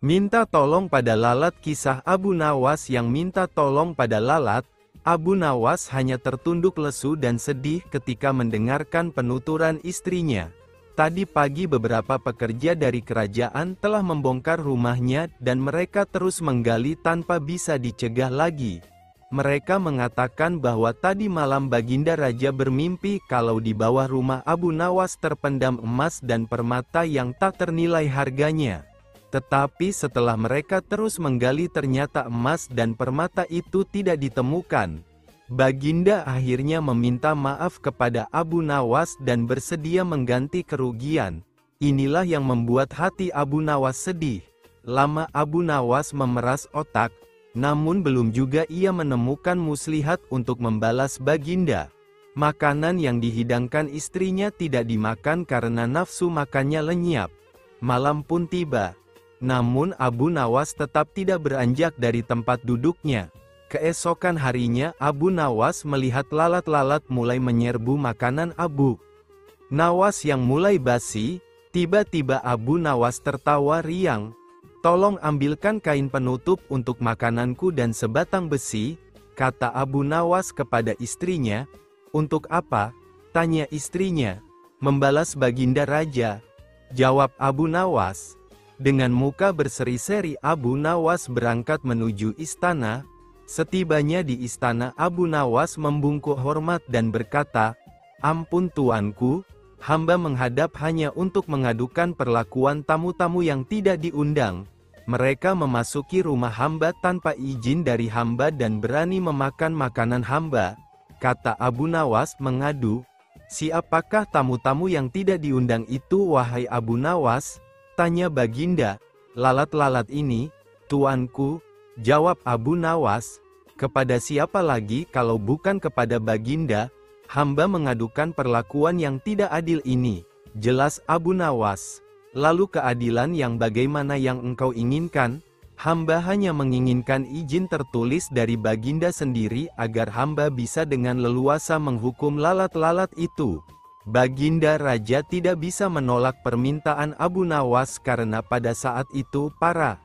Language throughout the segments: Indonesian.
Minta tolong pada lalat. Kisah Abu Nawas yang minta tolong pada lalat. Abu Nawas hanya tertunduk lesu dan sedih ketika mendengarkan penuturan istrinya. Tadi pagi beberapa pekerja dari kerajaan telah membongkar rumahnya dan mereka terus menggali tanpa bisa dicegah lagi. Mereka mengatakan bahwa tadi malam Baginda Raja bermimpi kalau di bawah rumah Abu Nawas terpendam emas dan permata yang tak ternilai harganya. Tetapi setelah mereka terus menggali ternyata emas dan permata itu tidak ditemukan. Baginda akhirnya meminta maaf kepada Abu Nawas dan bersedia mengganti kerugian. Inilah yang membuat hati Abu Nawas sedih. Lama Abu Nawas memeras otak, namun belum juga ia menemukan muslihat untuk membalas Baginda. Makanan yang dihidangkan istrinya tidak dimakan karena nafsu makannya lenyap. Malam pun tiba. Namun Abu Nawas tetap tidak beranjak dari tempat duduknya. Keesokan harinya Abu Nawas melihat lalat-lalat mulai menyerbu makanan Abu Nawas yang mulai basi. Tiba-tiba Abu Nawas tertawa riang. "Tolong ambilkan kain penutup untuk makananku dan sebatang besi," kata Abu Nawas kepada istrinya. "Untuk apa?" tanya istrinya. "Membalas Baginda Raja," jawab Abu Nawas. Dengan muka berseri-seri Abu Nawas berangkat menuju istana. Setibanya di istana Abu Nawas membungkuk hormat dan berkata, "Ampun tuanku, hamba menghadap hanya untuk mengadukan perlakuan tamu-tamu yang tidak diundang. Mereka memasuki rumah hamba tanpa izin dari hamba dan berani memakan makanan hamba," kata Abu Nawas mengadu. "Siapakah tamu-tamu yang tidak diundang itu wahai Abu Nawas?" tanya Baginda. "Lalat-lalat ini, tuanku," jawab Abu Nawas. "Kepada siapa lagi kalau bukan kepada Baginda? Hamba mengadukan perlakuan yang tidak adil ini," jelas Abu Nawas. "Lalu keadilan yang bagaimana yang engkau inginkan?" "Hamba hanya menginginkan izin tertulis dari Baginda sendiri agar hamba bisa dengan leluasa menghukum lalat-lalat itu." Baginda Raja tidak bisa menolak permintaan Abu Nawas karena pada saat itu para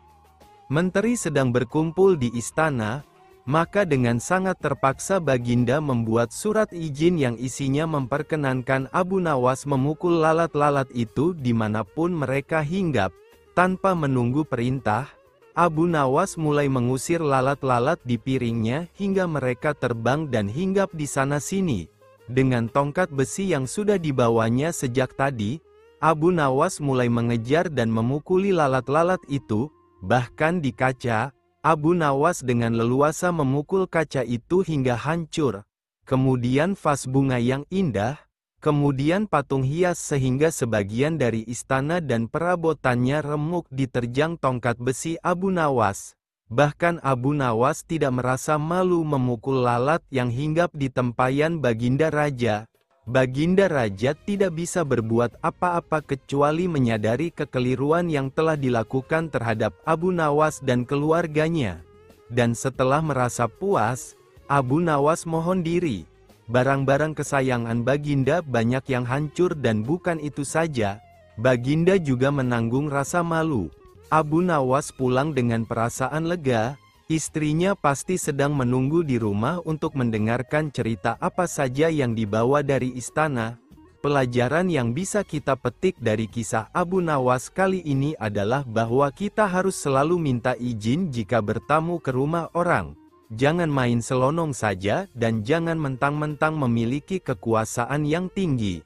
menteri sedang berkumpul di istana. Maka dengan sangat terpaksa Baginda membuat surat izin yang isinya memperkenankan Abu Nawas memukul lalat-lalat itu dimanapun mereka hinggap. Tanpa menunggu perintah, Abu Nawas mulai mengusir lalat-lalat di piringnya hingga mereka terbang dan hinggap di sana-sini. Dengan tongkat besi yang sudah dibawanya sejak tadi, Abu Nawas mulai mengejar dan memukuli lalat-lalat itu. Bahkan di kaca, Abu Nawas dengan leluasa memukul kaca itu hingga hancur. Kemudian vas bunga yang indah, kemudian patung hias sehingga sebagian dari istana dan perabotannya remuk diterjang tongkat besi Abu Nawas. Bahkan Abu Nawas tidak merasa malu memukul lalat yang hinggap di tempayan Baginda Raja. Baginda Raja tidak bisa berbuat apa-apa kecuali menyadari kekeliruan yang telah dilakukan terhadap Abu Nawas dan keluarganya. Dan setelah merasa puas, Abu Nawas mohon diri. Barang-barang kesayangan Baginda banyak yang hancur dan bukan itu saja, Baginda juga menanggung rasa malu. Abu Nawas pulang dengan perasaan lega. Istrinya pasti sedang menunggu di rumah untuk mendengarkan cerita apa saja yang dibawa dari istana. Pelajaran yang bisa kita petik dari kisah Abu Nawas kali ini adalah bahwa kita harus selalu minta izin jika bertamu ke rumah orang. Jangan main selonong saja dan jangan mentang-mentang memiliki kekuasaan yang tinggi.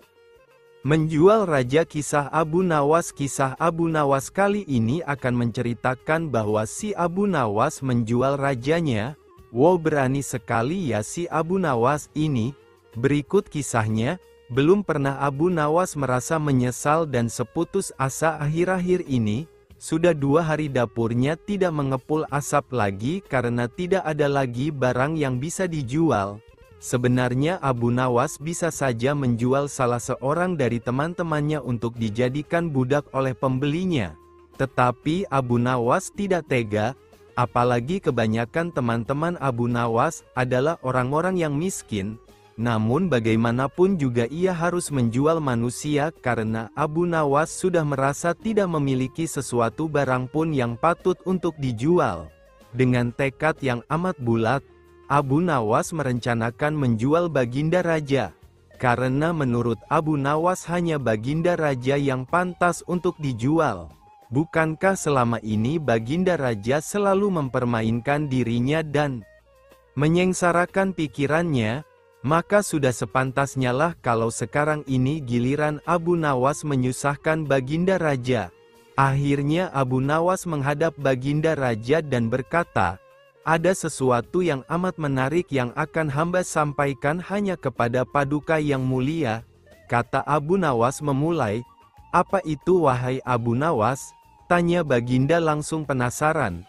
Menjual raja. Kisah Abu Nawas. Kisah Abu Nawas kali ini akan menceritakan bahwa si Abu Nawas menjual rajanya. Wow, berani sekali ya si Abu Nawas ini. Berikut kisahnya. Belum pernah Abu Nawas merasa menyesal dan seputus asa akhir-akhir ini. Sudah 2 hari dapurnya tidak mengepul asap lagi karena tidak ada lagi barang yang bisa dijual. Sebenarnya Abu Nawas bisa saja menjual salah seorang dari teman-temannya untuk dijadikan budak oleh pembelinya. Tetapi Abu Nawas tidak tega, apalagi kebanyakan teman-teman Abu Nawas adalah orang-orang yang miskin. Namun bagaimanapun juga ia harus menjual manusia karena Abu Nawas sudah merasa tidak memiliki sesuatu barang pun yang patut untuk dijual. Dengan tekad yang amat bulat, Abu Nawas merencanakan menjual Baginda Raja. Karena menurut Abu Nawas hanya Baginda Raja yang pantas untuk dijual. Bukankah selama ini Baginda Raja selalu mempermainkan dirinya dan menyengsarakan pikirannya? Maka sudah sepantasnya lah kalau sekarang ini giliran Abu Nawas menyusahkan Baginda Raja. Akhirnya Abu Nawas menghadap Baginda Raja dan berkata, "Ada sesuatu yang amat menarik yang akan hamba sampaikan hanya kepada Paduka yang mulia," kata Abu Nawas memulai. "Apa itu wahai Abu Nawas?" tanya Baginda langsung penasaran.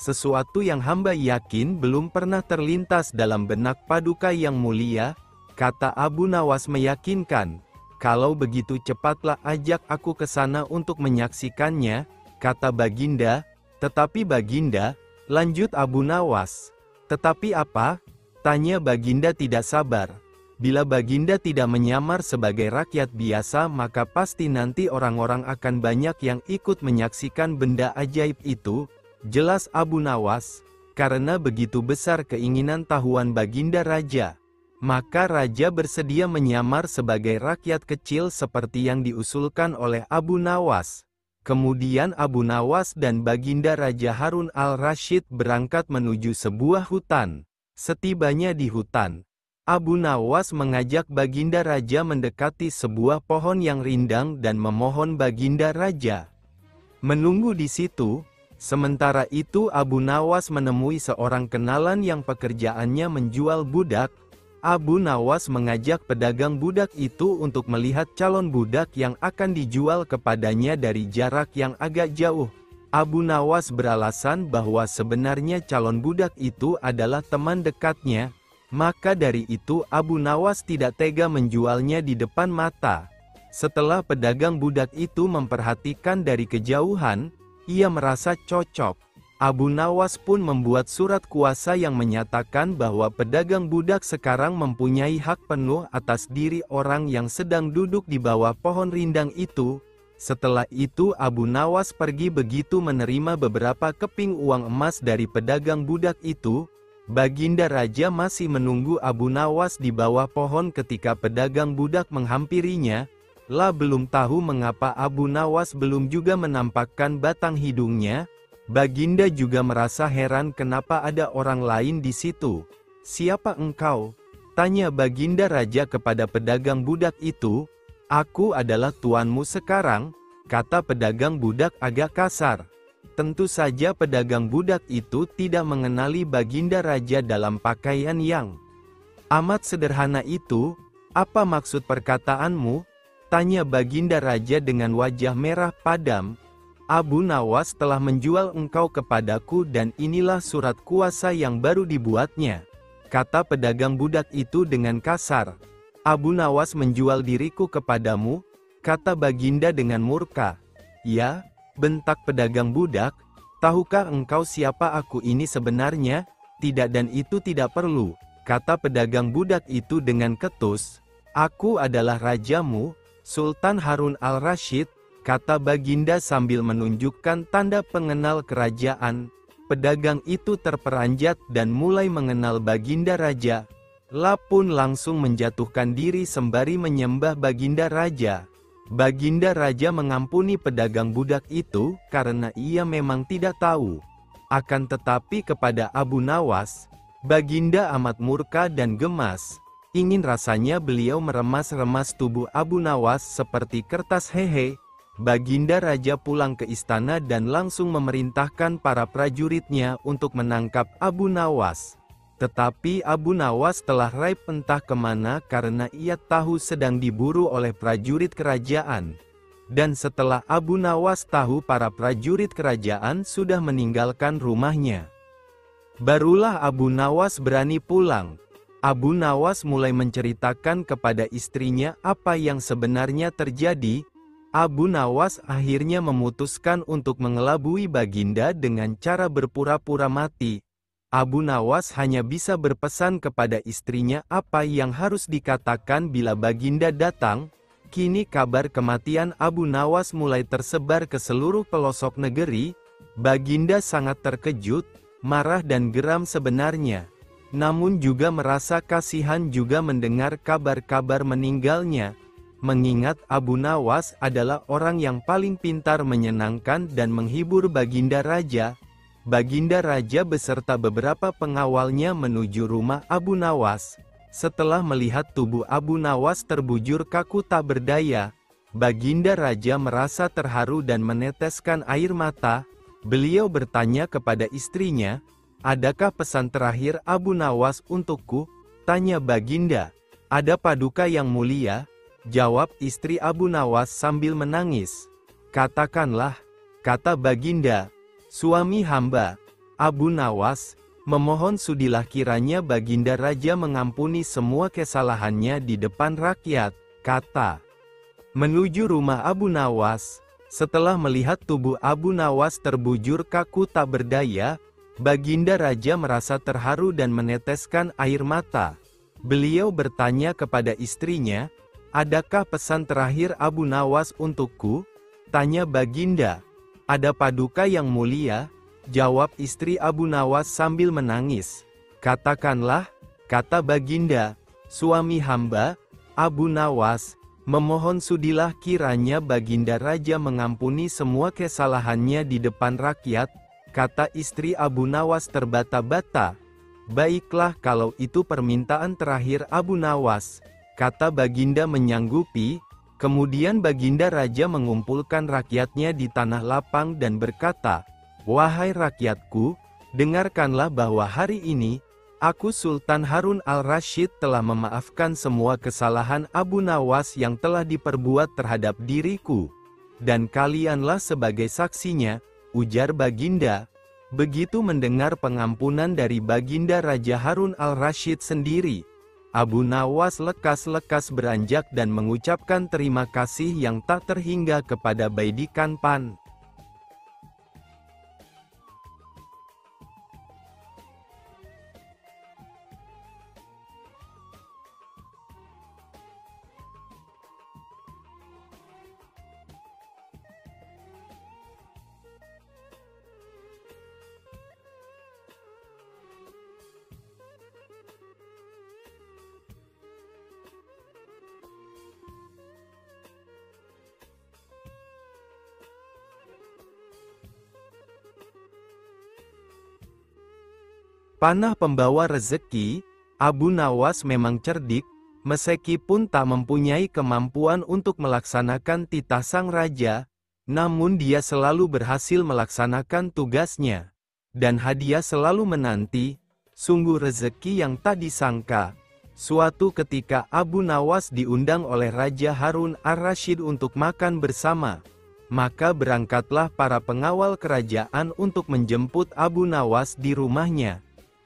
"Sesuatu yang hamba yakin belum pernah terlintas dalam benak Paduka yang mulia," kata Abu Nawas meyakinkan. "Kalau begitu cepatlah ajak aku ke sana untuk menyaksikannya," kata Baginda. "Tetapi Baginda," lanjut Abu Nawas. "Tetapi apa?" tanya Baginda tidak sabar. "Bila Baginda tidak menyamar sebagai rakyat biasa maka pasti nanti orang-orang akan banyak yang ikut menyaksikan benda ajaib itu," jelas Abu Nawas. Karena begitu besar keinginan tahuan Baginda Raja, maka Raja bersedia menyamar sebagai rakyat kecil seperti yang diusulkan oleh Abu Nawas. Kemudian Abu Nawas dan Baginda Raja Harun al-Rasyid berangkat menuju sebuah hutan. Setibanya di hutan, Abu Nawas mengajak Baginda Raja mendekati sebuah pohon yang rindang dan memohon Baginda Raja menunggu di situ. Sementara itu Abu Nawas menemui seorang kenalan yang pekerjaannya menjual budak. Abu Nawas mengajak pedagang budak itu untuk melihat calon budak yang akan dijual kepadanya dari jarak yang agak jauh. Abu Nawas beralasan bahwa sebenarnya calon budak itu adalah teman dekatnya. Maka dari itu Abu Nawas tidak tega menjualnya di depan mata. Setelah pedagang budak itu memperhatikan dari kejauhan, ia merasa cocok. Abu Nawas pun membuat surat kuasa yang menyatakan bahwa pedagang budak sekarang mempunyai hak penuh atas diri orang yang sedang duduk di bawah pohon rindang itu. Setelah itu Abu Nawas pergi begitu menerima beberapa keping uang emas dari pedagang budak itu. Baginda Raja masih menunggu Abu Nawas di bawah pohon ketika pedagang budak menghampirinya. Lah belum tahu mengapa Abu Nawas belum juga menampakkan batang hidungnya. Baginda juga merasa heran kenapa ada orang lain di situ. "Siapa engkau?" tanya Baginda Raja kepada pedagang budak itu. "Aku adalah tuanmu sekarang," kata pedagang budak agak kasar. Tentu saja pedagang budak itu tidak mengenali Baginda Raja dalam pakaian yang amat sederhana itu. "Apa maksud perkataanmu?" tanya Baginda Raja dengan wajah merah padam. "Abu Nawas telah menjual engkau kepadaku dan inilah surat kuasa yang baru dibuatnya," kata pedagang budak itu dengan kasar. "Abu Nawas menjual diriku kepadamu?" kata Baginda dengan murka. "Ya," bentak pedagang budak, "tahukah engkau siapa aku ini sebenarnya?" "Tidak dan itu tidak perlu," kata pedagang budak itu dengan ketus. "Aku adalah rajamu, Sultan Harun al-Rasyid," kata Baginda sambil menunjukkan tanda pengenal kerajaan. Pedagang itu terperanjat dan mulai mengenal Baginda Raja. Lah pun langsung menjatuhkan diri sembari menyembah Baginda Raja. Baginda Raja mengampuni pedagang budak itu karena ia memang tidak tahu. Akan tetapi kepada Abu Nawas, Baginda amat murka dan gemas. Ingin rasanya beliau meremas-remas tubuh Abu Nawas seperti kertas hehe. Baginda Raja pulang ke istana dan langsung memerintahkan para prajuritnya untuk menangkap Abu Nawas. Tetapi Abu Nawas telah raib entah kemana karena ia tahu sedang diburu oleh prajurit kerajaan. Dan setelah Abu Nawas tahu para prajurit kerajaan sudah meninggalkan rumahnya, barulah Abu Nawas berani pulang. Abu Nawas mulai menceritakan kepada istrinya apa yang sebenarnya terjadi. Abu Nawas akhirnya memutuskan untuk mengelabui Baginda dengan cara berpura-pura mati. Abu Nawas hanya bisa berpesan kepada istrinya apa yang harus dikatakan bila Baginda datang. Kini kabar kematian Abu Nawas mulai tersebar ke seluruh pelosok negeri. Baginda sangat terkejut, marah dan geram sebenarnya. Namun juga merasa kasihan juga mendengar kabar-kabar meninggalnya. Mengingat Abu Nawas adalah orang yang paling pintar menyenangkan dan menghibur Baginda Raja. Baginda Raja beserta beberapa pengawalnya menuju rumah Abu Nawas. Setelah melihat tubuh Abu Nawas terbujur kaku tak berdaya, Baginda Raja merasa terharu dan meneteskan air mata. Beliau bertanya kepada istrinya, "Adakah pesan terakhir Abu Nawas untukku?" tanya Baginda. "Ada paduka yang mulia," jawab istri Abu Nawas sambil menangis. "Katakanlah," kata Baginda. "Suami hamba, Abu Nawas, memohon sudilah kiranya Baginda Raja mengampuni semua kesalahannya di depan rakyat," kata. Menuju rumah Abu Nawas. Setelah melihat tubuh Abu Nawas terbujur kaku tak berdaya, Baginda Raja merasa terharu dan meneteskan air mata. Beliau bertanya kepada istrinya, "Adakah pesan terakhir Abu Nawas untukku?" tanya Baginda. "Ada paduka yang mulia," jawab istri Abu Nawas sambil menangis. "Katakanlah," kata Baginda. "Suami hamba, Abu Nawas, memohon sudilah kiranya Baginda Raja mengampuni semua kesalahannya di depan rakyat," kata istri Abu Nawas terbata-bata. "Baiklah kalau itu permintaan terakhir Abu Nawas," kata Baginda menyanggupi. Kemudian Baginda Raja mengumpulkan rakyatnya di tanah lapang dan berkata, "Wahai rakyatku, dengarkanlah bahwa hari ini, aku Sultan Harun al-Rasyid telah memaafkan semua kesalahan Abu Nawas yang telah diperbuat terhadap diriku. Dan kalianlah sebagai saksinya," ujar Baginda. Begitu mendengar pengampunan dari Baginda Raja Harun al-Rasyid sendiri, Abu Nawas lekas-lekas beranjak dan mengucapkan terima kasih yang tak terhingga kepada Baidikan Pan. Panah pembawa rezeki, Abu Nawas memang cerdik, meskipun tak mempunyai kemampuan untuk melaksanakan titah sang raja, namun dia selalu berhasil melaksanakan tugasnya. Dan hadiah selalu menanti, sungguh rezeki yang tak disangka. Suatu ketika Abu Nawas diundang oleh Raja Harun ar-Rasyid untuk makan bersama. Maka berangkatlah para pengawal kerajaan untuk menjemput Abu Nawas di rumahnya.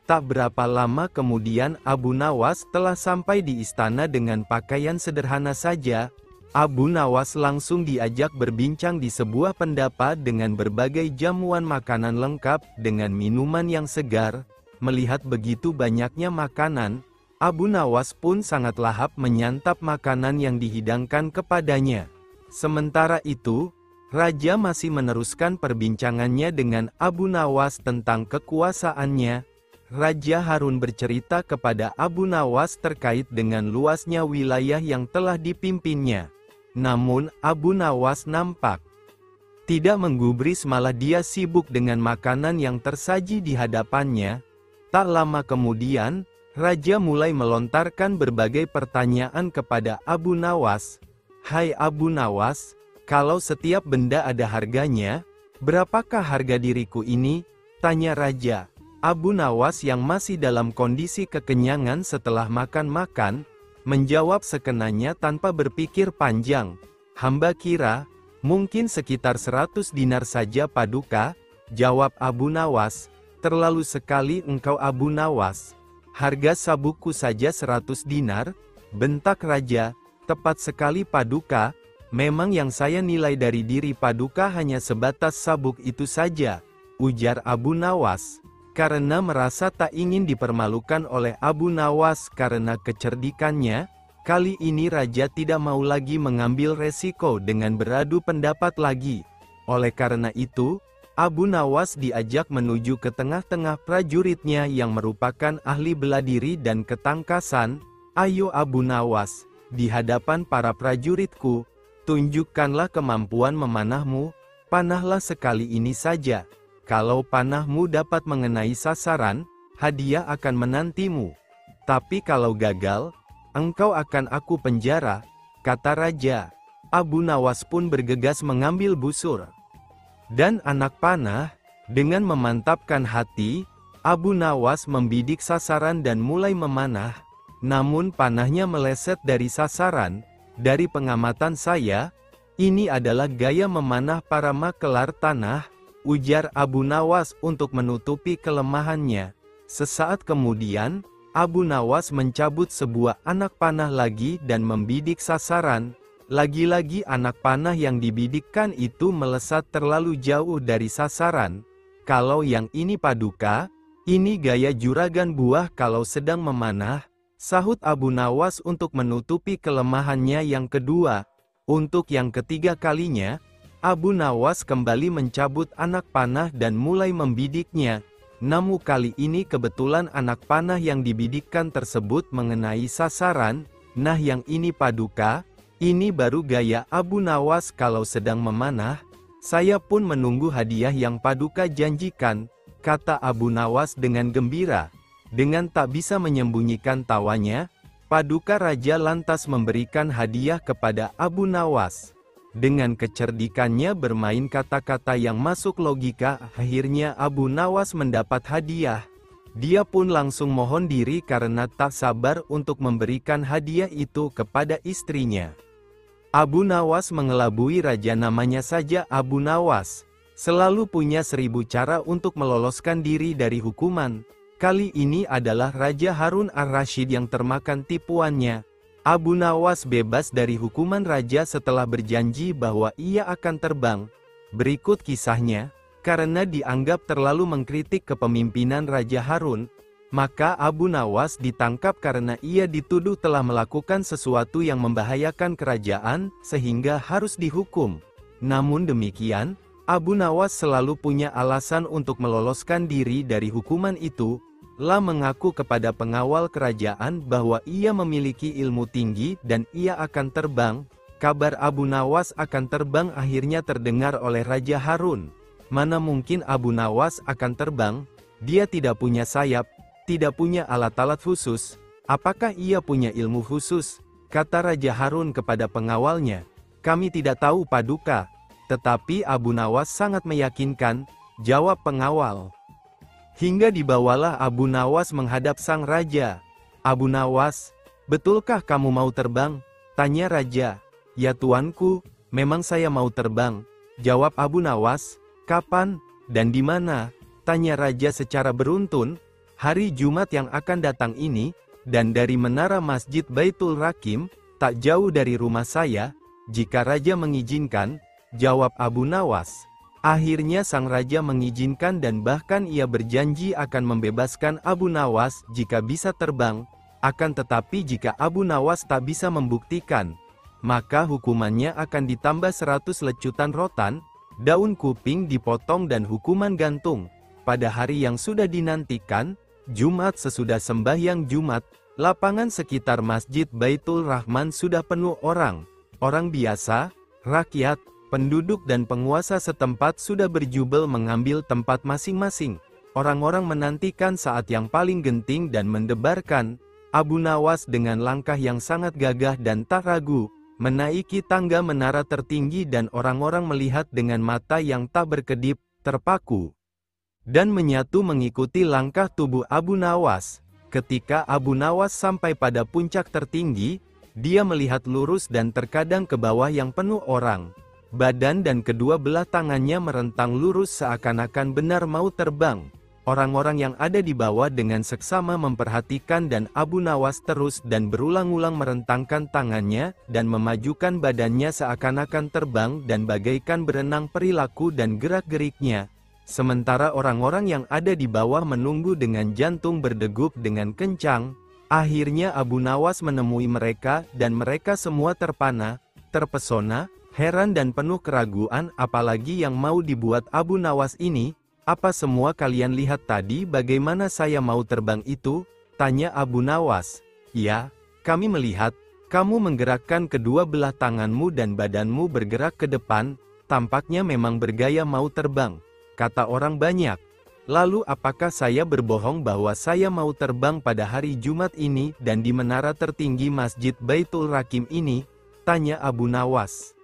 Tak berapa lama kemudian Abu Nawas telah sampai di istana dengan pakaian sederhana saja. Abu Nawas langsung diajak berbincang di sebuah pendapa dengan berbagai jamuan makanan lengkap dengan minuman yang segar. Melihat begitu banyaknya makanan, Abu Nawas pun sangat lahap menyantap makanan yang dihidangkan kepadanya. Sementara itu, Raja masih meneruskan perbincangannya dengan Abu Nawas tentang kekuasaannya. Raja Harun bercerita kepada Abu Nawas terkait dengan luasnya wilayah yang telah dipimpinnya. Namun, Abu Nawas nampak tidak menggubris, malah dia sibuk dengan makanan yang tersaji di hadapannya. Tak lama kemudian, Raja mulai melontarkan berbagai pertanyaan kepada Abu Nawas. "Hai Abu Nawas, kalau setiap benda ada harganya, berapakah harga diriku ini?" tanya Raja. Abu Nawas yang masih dalam kondisi kekenyangan setelah makan-makan, menjawab sekenanya tanpa berpikir panjang. "Hamba kira, mungkin sekitar 100 dinar saja paduka," jawab Abu Nawas. "Terlalu sekali engkau Abu Nawas. Harga sabukku saja 100 dinar, bentak Raja. "Tepat sekali paduka, memang yang saya nilai dari diri paduka hanya sebatas sabuk itu saja," ujar Abu Nawas. Karena merasa tak ingin dipermalukan oleh Abu Nawas karena kecerdikannya, kali ini raja tidak mau lagi mengambil resiko dengan beradu pendapat lagi. Oleh karena itu, Abu Nawas diajak menuju ke tengah-tengah prajuritnya yang merupakan ahli bela diri dan ketangkasan. Ayo Abu Nawas, di hadapan para prajuritku, tunjukkanlah kemampuan memanahmu, panahlah sekali ini saja. Kalau panahmu dapat mengenai sasaran, hadiah akan menantimu. Tapi kalau gagal, engkau akan aku penjara, kata raja. Abu Nawas pun bergegas mengambil busur dan anak panah. Dengan memantapkan hati, Abu Nawas membidik sasaran dan mulai memanah. Namun panahnya meleset dari sasaran. Dari pengamatan saya, ini adalah gaya memanah para makelar tanah, ujar Abu Nawas untuk menutupi kelemahannya. Sesaat kemudian, Abu Nawas mencabut sebuah anak panah lagi dan membidik sasaran. Lagi-lagi anak panah yang dibidikkan itu melesat terlalu jauh dari sasaran. Kalau yang ini Paduka, ini gaya juragan buah kalau sedang memanah, sahut Abu Nawas untuk menutupi kelemahannya yang kedua. Untuk yang ketiga kalinya, Abu Nawas kembali mencabut anak panah dan mulai membidiknya. Namun kali ini kebetulan anak panah yang dibidikkan tersebut mengenai sasaran. Nah yang ini Paduka, ini baru gaya Abu Nawas kalau sedang memanah. Saya pun menunggu hadiah yang Paduka janjikan, kata Abu Nawas dengan gembira. Dengan tak bisa menyembunyikan tawanya, Paduka Raja lantas memberikan hadiah kepada Abu Nawas. Dengan kecerdikannya bermain kata-kata yang masuk logika, akhirnya Abu Nawas mendapat hadiah. Dia pun langsung mohon diri karena tak sabar untuk memberikan hadiah itu kepada istrinya. Abu Nawas mengelabui raja, namanya saja Abu Nawas. Selalu punya 1000 cara untuk meloloskan diri dari hukuman. Kali ini adalah Raja Harun ar-Rasyid yang termakan tipuannya. Abu Nawas bebas dari hukuman raja setelah berjanji bahwa ia akan terbang. Berikut kisahnya. Karena dianggap terlalu mengkritik kepemimpinan Raja Harun, maka Abu Nawas ditangkap karena ia dituduh telah melakukan sesuatu yang membahayakan kerajaan, sehingga harus dihukum. Namun demikian, Abu Nawas selalu punya alasan untuk meloloskan diri dari hukuman itu. La mengaku kepada pengawal kerajaan bahwa ia memiliki ilmu tinggi dan ia akan terbang. Kabar Abu Nawas akan terbang akhirnya terdengar oleh Raja Harun. Mana mungkin Abu Nawas akan terbang? Dia tidak punya sayap, tidak punya alat-alat khusus. Apakah ia punya ilmu khusus? Kata Raja Harun kepada pengawalnya. Kami tidak tahu Paduka. Tetapi Abu Nawas sangat meyakinkan, jawab pengawal. Hingga dibawalah Abu Nawas menghadap sang raja. Abu Nawas, betulkah kamu mau terbang? Tanya raja. Ya tuanku, memang saya mau terbang. Jawab Abu Nawas. Kapan? Dan di mana? Tanya raja secara beruntun. Hari Jumat yang akan datang ini, dan dari menara Masjid Baitul Rakim, tak jauh dari rumah saya, jika raja mengizinkan, jawab Abu Nawas. Akhirnya sang raja mengizinkan dan bahkan ia berjanji akan membebaskan Abu Nawas jika bisa terbang. Akan tetapi jika Abu Nawas tak bisa membuktikan, maka hukumannya akan ditambah 100 lecutan rotan, daun kuping dipotong dan hukuman gantung. Pada hari yang sudah dinantikan, Jumat sesudah sembahyang Jumat, lapangan sekitar Masjid Baitul Rahman sudah penuh orang. Orang biasa, rakyat, penduduk dan penguasa setempat sudah berjubel mengambil tempat masing-masing. Orang-orang menantikan saat yang paling genting dan mendebarkan. Abu Nawas dengan langkah yang sangat gagah dan tak ragu, menaiki tangga menara tertinggi dan orang-orang melihat dengan mata yang tak berkedip, terpaku, dan menyatu mengikuti langkah tubuh Abu Nawas. Ketika Abu Nawas sampai pada puncak tertinggi, dia melihat lurus dan terkadang ke bawah yang penuh orang. Badan dan kedua belah tangannya merentang lurus seakan-akan benar mau terbang. Orang-orang yang ada di bawah dengan seksama memperhatikan dan Abu Nawas terus dan berulang-ulang merentangkan tangannya dan memajukan badannya seakan-akan terbang dan bagaikan berenang perilaku dan gerak-geriknya. Sementara orang-orang yang ada di bawah menunggu dengan jantung berdegup dengan kencang. Akhirnya Abu Nawas menemui mereka dan mereka semua terpana, terpesona, heran dan penuh keraguan. Apalagi yang mau dibuat Abu Nawas ini? Apa semua kalian lihat tadi bagaimana saya mau terbang itu? Tanya Abu Nawas. Ya, kami melihat. Kamu menggerakkan kedua belah tanganmu dan badanmu bergerak ke depan. Tampaknya memang bergaya mau terbang, kata orang banyak. Lalu apakah saya berbohong bahwa saya mau terbang pada hari Jumat ini dan di menara tertinggi Masjid Baitul Rakim ini? Tanya Abu Nawas.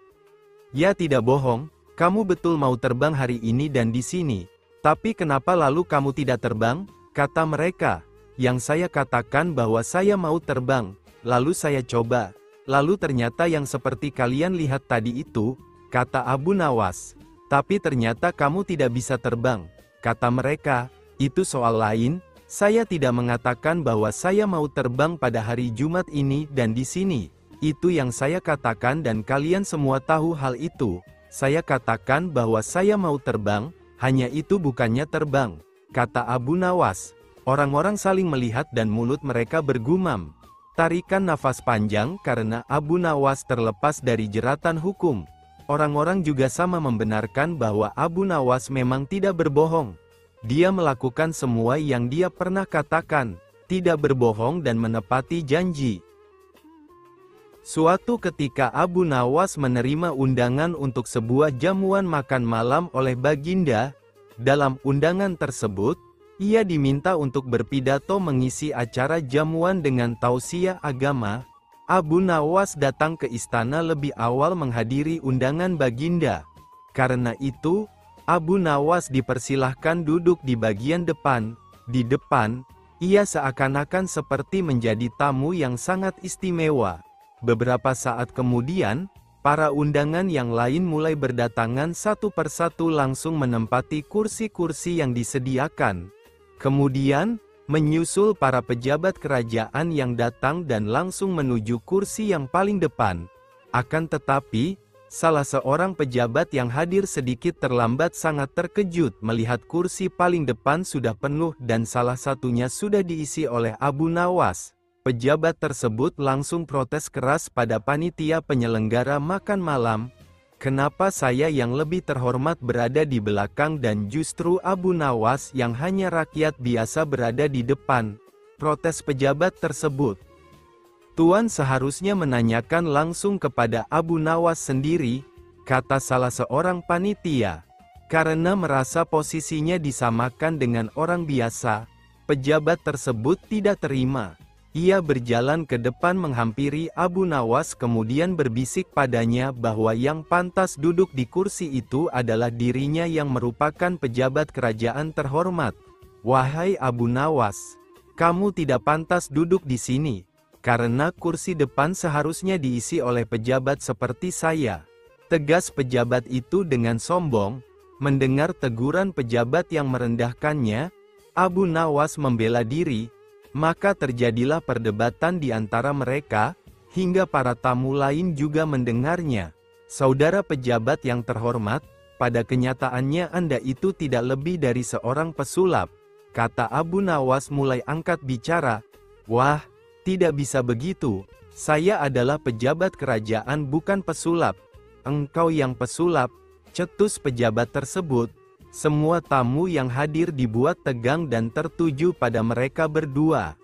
Ya, tidak bohong, kamu betul mau terbang hari ini dan di sini. Tapi kenapa lalu kamu tidak terbang? Kata mereka. Yang saya katakan bahwa saya mau terbang, lalu saya coba. Lalu ternyata yang seperti kalian lihat tadi itu, kata Abu Nawas. Tapi ternyata kamu tidak bisa terbang, kata mereka. Itu soal lain, saya tidak mengatakan bahwa saya mau terbang pada hari Jumat ini dan di sini. Itu yang saya katakan dan kalian semua tahu hal itu. Saya katakan bahwa saya mau terbang. Hanya itu bukannya terbang, kata Abu Nawas. Orang-orang saling melihat dan mulut mereka bergumam. Tarikan nafas panjang karena Abu Nawas terlepas dari jeratan hukum. Orang-orang juga sama membenarkan bahwa Abu Nawas memang tidak berbohong. Dia melakukan semua yang dia pernah katakan, tidak berbohong dan menepati janji. Suatu ketika Abu Nawas menerima undangan untuk sebuah jamuan makan malam oleh Baginda. Dalam undangan tersebut, ia diminta untuk berpidato mengisi acara jamuan dengan tausiah agama. Abu Nawas datang ke istana lebih awal menghadiri undangan Baginda. Karena itu, Abu Nawas dipersilahkan duduk di bagian depan. Di depan, ia seakan-akan seperti menjadi tamu yang sangat istimewa. Beberapa saat kemudian, para undangan yang lain mulai berdatangan satu persatu langsung menempati kursi-kursi yang disediakan. Kemudian, menyusul para pejabat kerajaan yang datang dan langsung menuju kursi yang paling depan. Akan tetapi, salah seorang pejabat yang hadir sedikit terlambat sangat terkejut melihat kursi paling depan sudah penuh dan salah satunya sudah diisi oleh Abu Nawas. Pejabat tersebut langsung protes keras pada panitia penyelenggara makan malam. Kenapa saya yang lebih terhormat berada di belakang dan justru Abu Nawas yang hanya rakyat biasa berada di depan? Protes pejabat tersebut. Tuan seharusnya menanyakan langsung kepada Abu Nawas sendiri, kata salah seorang panitia. Karena merasa posisinya disamakan dengan orang biasa, pejabat tersebut tidak terima. Ia berjalan ke depan menghampiri Abu Nawas kemudian berbisik padanya bahwa yang pantas duduk di kursi itu adalah dirinya yang merupakan pejabat kerajaan terhormat. Wahai Abu Nawas, kamu tidak pantas duduk di sini, karena kursi depan seharusnya diisi oleh pejabat seperti saya. Tegas pejabat itu dengan sombong. Mendengar teguran pejabat yang merendahkannya, Abu Nawas membela diri. Maka terjadilah perdebatan di antara mereka, hingga para tamu lain juga mendengarnya. Saudara pejabat yang terhormat, pada kenyataannya Anda itu tidak lebih dari seorang pesulap, kata Abu Nawas mulai angkat bicara. Wah, tidak bisa begitu, saya adalah pejabat kerajaan bukan pesulap. Engkau yang pesulap, cetus pejabat tersebut. Semua tamu yang hadir dibuat tegang dan tertuju pada mereka berdua.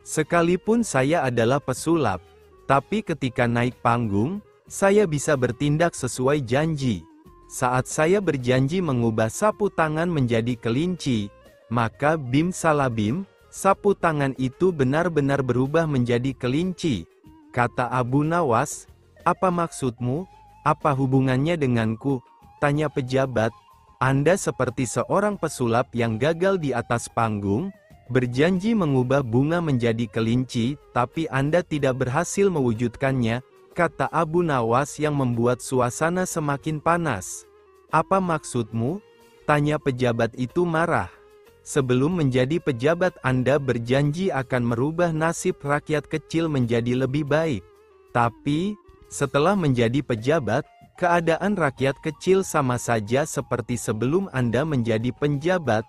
Sekalipun saya adalah pesulap, tapi ketika naik panggung, saya bisa bertindak sesuai janji. Saat saya berjanji mengubah sapu tangan menjadi kelinci, maka bim salabim, sapu tangan itu benar-benar berubah menjadi kelinci. Kata Abu Nawas, apa maksudmu? Apa hubungannya denganku? Tanya pejabat. Anda seperti seorang pesulap yang gagal di atas panggung, berjanji mengubah bunga menjadi kelinci, tapi Anda tidak berhasil mewujudkannya, kata Abu Nawas yang membuat suasana semakin panas. Apa maksudmu? Tanya pejabat itu marah. Sebelum menjadi pejabat Anda berjanji akan merubah nasib rakyat kecil menjadi lebih baik. Tapi, setelah menjadi pejabat, Keadaan rakyat kecil sama saja seperti sebelum Anda menjadi penjabat,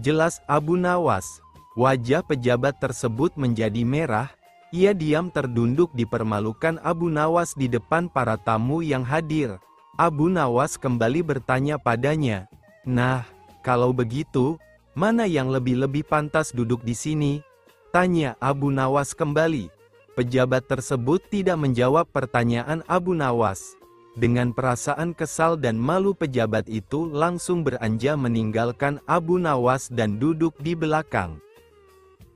jelas Abu Nawas. Wajah pejabat tersebut menjadi merah, ia diam terdunduk dipermalukan Abu Nawas di depan para tamu yang hadir. Abu Nawas kembali bertanya padanya, "Nah, kalau begitu, mana yang lebih pantas duduk di sini?" tanya Abu Nawas kembali. Pejabat tersebut tidak menjawab pertanyaan Abu Nawas. Dengan perasaan kesal dan malu pejabat itu langsung beranjak meninggalkan Abu Nawas dan duduk di belakang.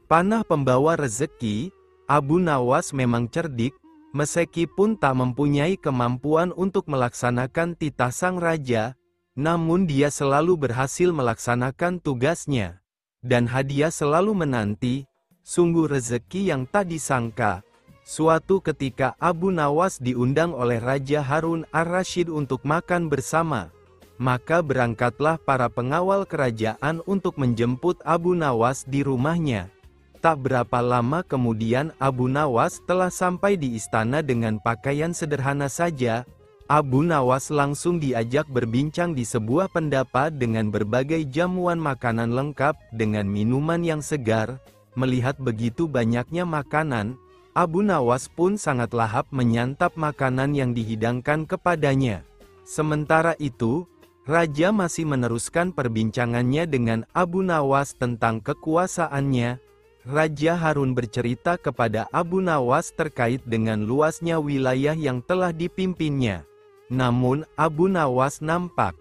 Panah pembawa rezeki, Abu Nawas memang cerdik, meskipun tak mempunyai kemampuan untuk melaksanakan titah sang raja, namun dia selalu berhasil melaksanakan tugasnya. Dan hadiah selalu menanti, sungguh rezeki yang tak disangka. Suatu ketika Abu Nawas diundang oleh Raja Harun ar-Rasyid untuk makan bersama. Maka berangkatlah para pengawal kerajaan untuk menjemput Abu Nawas di rumahnya. Tak berapa lama kemudian Abu Nawas telah sampai di istana dengan pakaian sederhana saja. Abu Nawas langsung diajak berbincang di sebuah pendapa dengan berbagai jamuan makanan lengkap dengan minuman yang segar. Melihat begitu banyaknya makanan, Abu Nawas pun sangat lahap menyantap makanan yang dihidangkan kepadanya. Sementara itu, Raja masih meneruskan perbincangannya dengan Abu Nawas tentang kekuasaannya. Raja Harun bercerita kepada Abu Nawas terkait dengan luasnya wilayah yang telah dipimpinnya. Namun, Abu Nawas nampak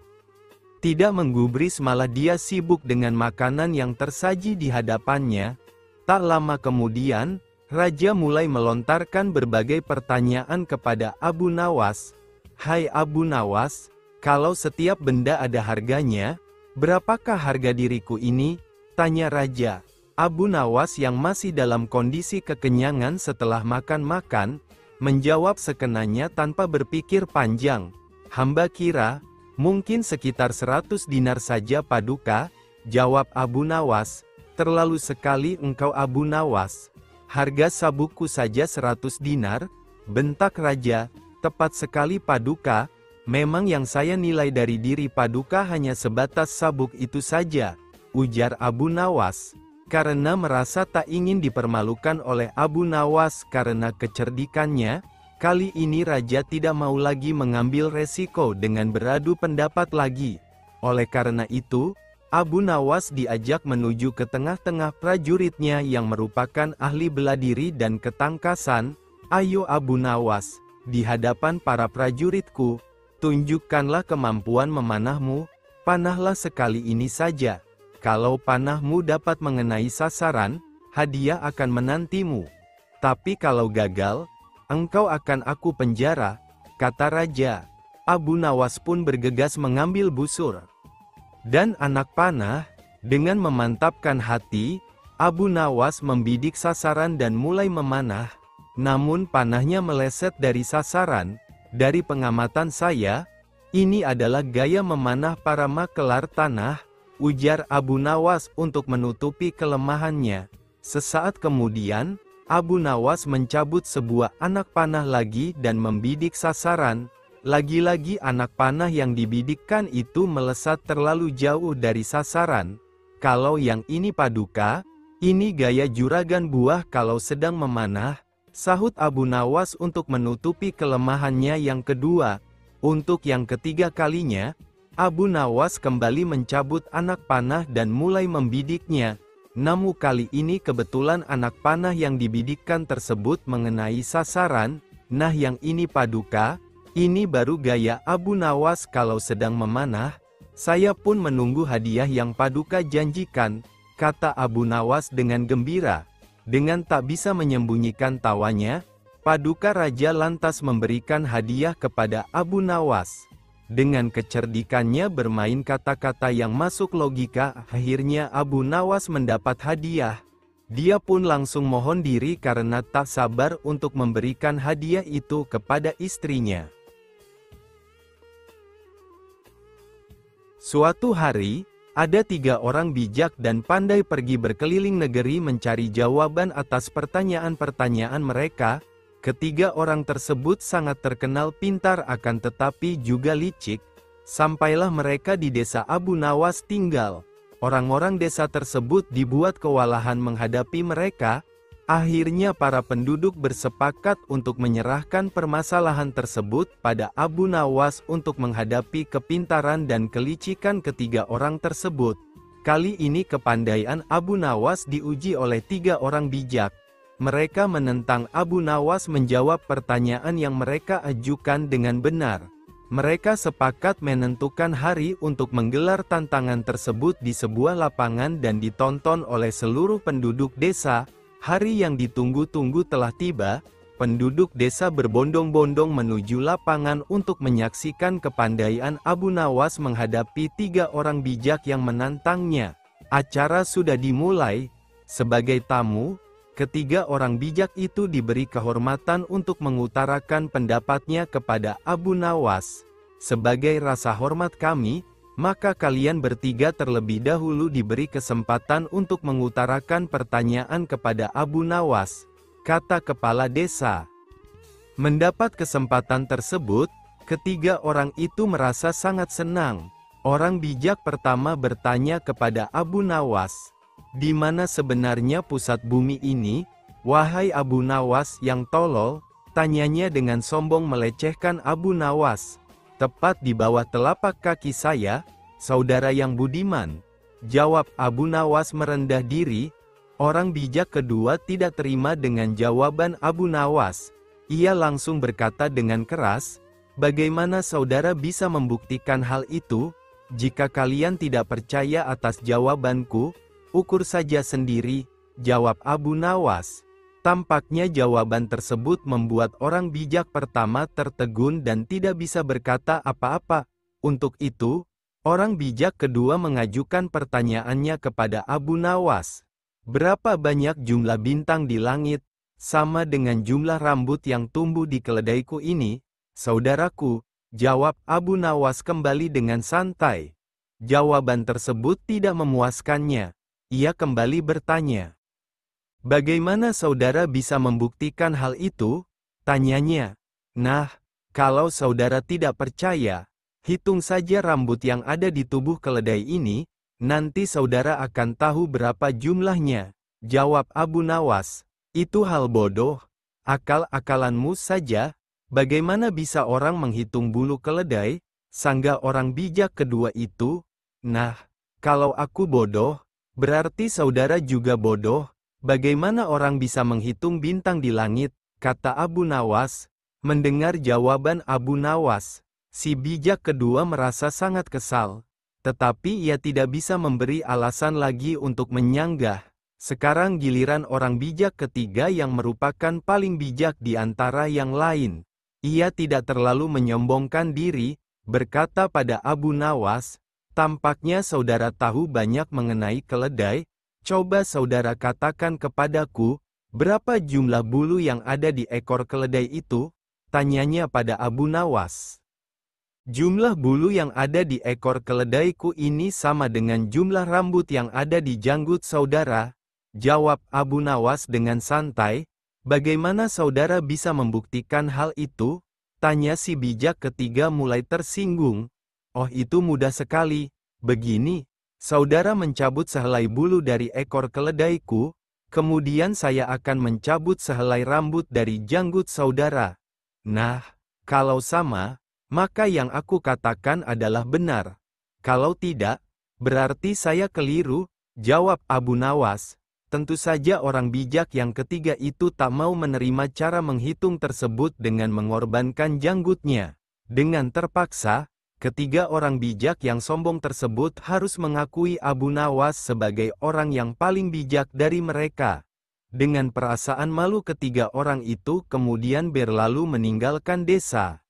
tidak menggubris, malah dia sibuk dengan makanan yang tersaji di hadapannya. Tak lama kemudian, Raja mulai melontarkan berbagai pertanyaan kepada Abu Nawas. "Hai Abu Nawas, kalau setiap benda ada harganya, berapakah harga diriku ini?" tanya Raja. Abu Nawas yang masih dalam kondisi kekenyangan setelah makan-makan, menjawab sekenanya tanpa berpikir panjang. "Hamba kira, mungkin sekitar 100 dinar saja Paduka," jawab Abu Nawas. "Terlalu sekali engkau Abu Nawas. Harga sabukku saja 100 dinar, bentak Raja. "Tepat sekali Paduka, memang yang saya nilai dari diri Paduka hanya sebatas sabuk itu saja," ujar Abu Nawas. Karena merasa tak ingin dipermalukan oleh Abu Nawas karena kecerdikannya, kali ini Raja tidak mau lagi mengambil resiko dengan beradu pendapat lagi. Oleh karena itu, Abu Nawas diajak menuju ke tengah-tengah prajuritnya yang merupakan ahli bela diri dan ketangkasan. "Ayo Abu Nawas, di hadapan para prajuritku, tunjukkanlah kemampuan memanahmu. Panahlah sekali ini saja. Kalau panahmu dapat mengenai sasaran, hadiah akan menantimu. Tapi kalau gagal, engkau akan aku penjara," kata Raja. Abu Nawas pun bergegas mengambil busur dan anak panah. Dengan memantapkan hati, Abu Nawas membidik sasaran dan mulai memanah. Namun panahnya meleset dari sasaran. "Dari pengamatan saya, ini adalah gaya memanah para makelar tanah," ujar Abu Nawas untuk menutupi kelemahannya. Sesaat kemudian, Abu Nawas mencabut sebuah anak panah lagi dan membidik sasaran. Lagi-lagi anak panah yang dibidikkan itu melesat terlalu jauh dari sasaran. "Kalau yang ini Paduka, ini gaya juragan buah kalau sedang memanah," sahut Abu Nawas untuk menutupi kelemahannya yang kedua. Untuk yang ketiga kalinya, Abu Nawas kembali mencabut anak panah dan mulai membidiknya. Namun kali ini kebetulan anak panah yang dibidikkan tersebut mengenai sasaran. "Nah yang ini Paduka, ini baru gaya Abu Nawas kalau sedang memanah. Saya pun menunggu hadiah yang Paduka janjikan," kata Abu Nawas dengan gembira. Dengan tak bisa menyembunyikan tawanya, Paduka Raja lantas memberikan hadiah kepada Abu Nawas. Dengan kecerdikannya bermain kata-kata yang masuk logika, akhirnya Abu Nawas mendapat hadiah. Dia pun langsung mohon diri karena tak sabar untuk memberikan hadiah itu kepada istrinya. Suatu hari, ada 3 orang bijak dan pandai pergi berkeliling negeri mencari jawaban atas pertanyaan-pertanyaan mereka. Ketiga orang tersebut sangat terkenal pintar akan tetapi juga licik. Sampailah mereka di desa Abu Nawas tinggal. Orang-orang desa tersebut dibuat kewalahan menghadapi mereka. Akhirnya para penduduk bersepakat untuk menyerahkan permasalahan tersebut pada Abu Nawas untuk menghadapi kepintaran dan kelicikan ketiga orang tersebut. Kali ini kepandaian Abu Nawas diuji oleh tiga orang bijak. Mereka menentang Abu Nawas menjawab pertanyaan yang mereka ajukan dengan benar. Mereka sepakat menentukan hari untuk menggelar tantangan tersebut di sebuah lapangan dan ditonton oleh seluruh penduduk desa. Hari yang ditunggu-tunggu telah tiba. Penduduk desa berbondong-bondong menuju lapangan untuk menyaksikan kepandaian Abu Nawas menghadapi tiga orang bijak yang menantangnya. Acara sudah dimulai. Sebagai tamu, ketiga orang bijak itu diberi kehormatan untuk mengutarakan pendapatnya kepada Abu Nawas. Sebagai rasa hormat kami, maka kalian bertiga terlebih dahulu diberi kesempatan untuk mengutarakan pertanyaan kepada Abu Nawas, kata kepala desa. Mendapat kesempatan tersebut, ketiga orang itu merasa sangat senang. Orang bijak pertama bertanya kepada Abu Nawas, "Di mana sebenarnya pusat bumi ini, wahai Abu Nawas yang tolol?" Tanyanya dengan sombong melecehkan Abu Nawas. "Tepat di bawah telapak kaki saya, saudara yang budiman," jawab Abu Nawas merendah diri. Orang bijak kedua tidak terima dengan jawaban Abu Nawas. Ia langsung berkata dengan keras, "Bagaimana saudara bisa membuktikan hal itu? Jika kalian tidak percaya atas jawabanku, ukur saja sendiri," jawab Abu Nawas. Tampaknya jawaban tersebut membuat orang bijak pertama tertegun dan tidak bisa berkata apa-apa. Untuk itu, orang bijak kedua mengajukan pertanyaannya kepada Abu Nawas. "Berapa banyak jumlah bintang di langit, sama dengan jumlah rambut yang tumbuh di keledaiku ini, saudaraku?" jawab Abu Nawas kembali dengan santai. Jawaban tersebut tidak memuaskannya. Ia kembali bertanya, "Bagaimana saudara bisa membuktikan hal itu?" tanyanya. "Nah, kalau saudara tidak percaya, hitung saja rambut yang ada di tubuh keledai ini, nanti saudara akan tahu berapa jumlahnya," jawab Abu Nawas. "Itu hal bodoh, akal-akalanmu saja. Bagaimana bisa orang menghitung bulu keledai?" sangga orang bijak kedua itu. "Nah, kalau aku bodoh, berarti saudara juga bodoh. Bagaimana orang bisa menghitung bintang di langit?" kata Abu Nawas. Mendengar jawaban Abu Nawas, si bijak kedua merasa sangat kesal. Tetapi ia tidak bisa memberi alasan lagi untuk menyanggah. Sekarang giliran orang bijak ketiga yang merupakan paling bijak di antara yang lain. Ia tidak terlalu menyombongkan diri, berkata pada Abu Nawas, "Tampaknya saudara tahu banyak mengenai keledai. Coba saudara katakan kepadaku, berapa jumlah bulu yang ada di ekor keledai itu?" tanyanya pada Abu Nawas. "Jumlah bulu yang ada di ekor keledaiku ini sama dengan jumlah rambut yang ada di janggut saudara," jawab Abu Nawas dengan santai. "Bagaimana saudara bisa membuktikan hal itu?" tanya si bijak ketiga mulai tersinggung. "Oh, itu mudah sekali. Begini, saudara mencabut sehelai bulu dari ekor keledaiku, kemudian saya akan mencabut sehelai rambut dari janggut saudara. Nah, kalau sama, maka yang aku katakan adalah benar. Kalau tidak, berarti saya keliru," jawab Abu Nawas. Tentu saja orang bijak yang ketiga itu tak mau menerima cara menghitung tersebut dengan mengorbankan janggutnya. Dengan terpaksa, ketiga orang bijak yang sombong tersebut harus mengakui Abu Nawas sebagai orang yang paling bijak dari mereka. Dengan perasaan malu ketiga orang itu kemudian berlalu meninggalkan desa.